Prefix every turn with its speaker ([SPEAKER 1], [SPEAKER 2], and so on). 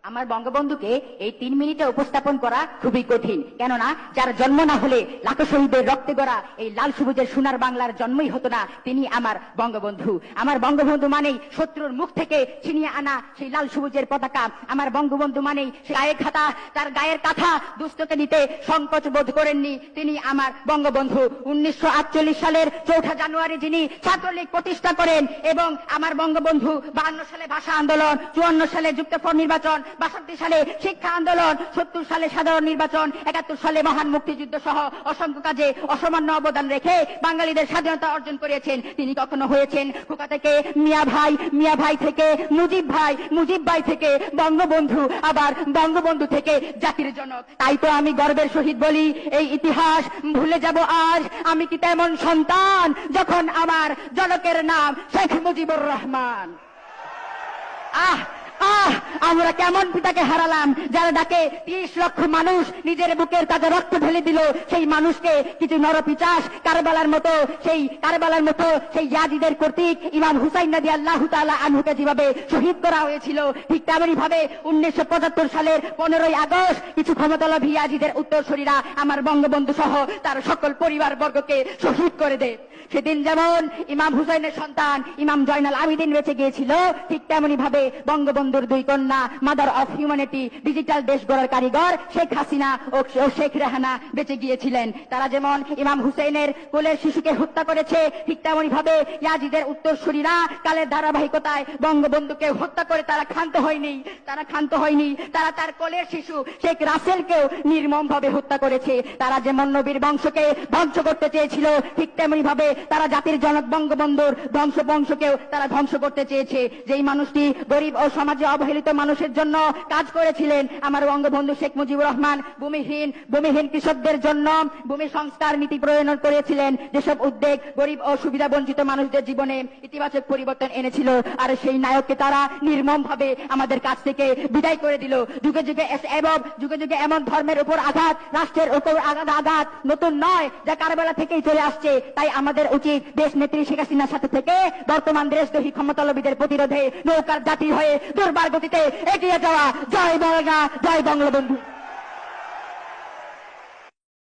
[SPEAKER 1] আমার বঙ্গবন্ধুকে এই 3 মিনিটে উপস্থাপন করা খুবই কঠিন, কেননা যার জন্ম না হলে লাখো শহীদের রক্তে গড়া এই লাল সবুজের সোনার বাংলার জন্মই হতো না, তিনি আমার বঙ্গবন্ধু। আমার বঙ্গবন্ধু মানেই শত্রুর মুখ থেকে ছিনিয়ে আনা সেই লাল সবুজের পতাকা। আমার বঙ্গবন্ধু মানেই গায়ে খাতা, তার গায়ের কাঁথা দুস্থকে দিতে সংকোচ বোধ করেননি, তিনি আমার বঙ্গবন্ধু। 1948 সালের 4 জানুয়ারি যিনি ছাত্রলীগ প্রতিষ্ঠা করেন এবং আমার বঙ্গবন্ধু 52 সালে ভাষা আন্দোলন, 54 সালে যুক্তফ্রন্ট নির্বাচন, 62 সালে শিক্ষা আন্দোলন, 70 সালে সাধারণ নির্বাচন, 71 সালে মহান মুক্তিযুদ্ধ সহ অসংখ্য কাজে অসামান্য অবদান রেখে বাঙালিদের স্বাধীনতা অর্জন করেছেন। তিনি কখনো হয়েছেন খোকা থেকে মিয়া ভাই, মিয়া ভাই থেকে মুজিব ভাই, মুজিব ভাই থেকে বঙ্গবন্ধু, আবার বঙ্গবন্ধু থেকে জাতির জনক। তাই তো আমি গর্বের সহিত বলি, এই ইতিহাস ভুলে যাব আজ আমি কি তেমন সন্তান যখন আমার জনকের নাম শেখ মুজিবুর রহমান। আহ আহ আমরা কেমন পিতাকে হারালাম, যারা ডাকে 30 লক্ষ মানুষ নিজের বুকের তাজা রক্ত ঢেলে দিল, সেই মানুষকে কিছু নরপিচাস কারবালার মতো সেই ইয়াজিদের কর্তৃক ইমাম হুসাইন রাদিয়াল্লাহু তাআলা আনহুকে যেভাবে শহীদ করা হয়েছিল, ঠিক তেমনি ভাবে 1975 সালের 15ই আগস্ট কিছু ক্ষমতালোভী ইয়াজিদের উত্তরসূরিরা আমার বঙ্গবন্ধু সহ তার সকল পরিবার বর্গকে শহীদ করে দেয়। সেদিন যেমন ইমাম হুসাইনের সন্তান ইমাম জয়নাল আবেদিন বেঁচে গিয়েছিল, ঠিক তেমনি ভাবে বঙ্গবন্ধুর 2 কন্যা, মাদার অফ হিউম্যানিটি, ডিজিটাল দেশ গড়ার কারিগর শেখ হাসিনা ও শেখ রেহানা বেঁচে গিয়েছিলেন। তারা যেমন ইমাম হুসেনের কোলের শিশুকে হত্যা করেছে, ঠিক তেমনি ভাবে ইয়াজিদের উত্তরসূরিরা কালের ধারাবাহিকতায় বঙ্গবন্ধুকে হত্যা করে তারা ক্ষান্ত হয়নি। তারা তার কোলের শিশু শেখ রাসেলকেও নির্মম ভাবে হত্যা করেছে। তারা যেমন নবীর বংশকে ধ্বংস করতে চেয়েছিল, ঠিক তেমনি ভাবে তারা জাতির জনক বঙ্গবন্ধুর বংশকেও তারা ধ্বংস করতে চেয়েছে। যেই মানুষটি গরিব ও সমাজে অবহেলিত মানুষের জন্য কাজ করেছিলেন, আমার বঙ্গবন্ধু শেখ মুজিবুর রহমান ভূমিহীন কৃষকদের জন্য ভূমি সংস্কার নীতি প্রণয়ন করেছিলেন, যেসব উদ্যোগ গরিব ও সুবিধা বঞ্চিত মানুষদের জীবনে ইতিবাচক পরিবর্তন এনেছিল। আর সেই নায়ককে তারা নির্মম ভাবে আমাদের কাছ থেকে বিদায় করে দিল। যুগে যুগে এমন ধর্মের উপর আঘাত, রাষ্ট্রের উপর আঘাত নতুন নয়, যা কারবালা থেকেই চলে আসছে। তাই আমাদের উচিত দেশ নেত্রী শেখ হাসিনার সাথে থেকে বর্তমান দেশদ্রোহী ক্ষমতালোভীদের প্রতিরোধে নৌকার জাতি হয়ে দুর্বার গতিতে এগিয়ে যাওয়া। জয় বাংলা, জয় বঙ্গবন্ধু।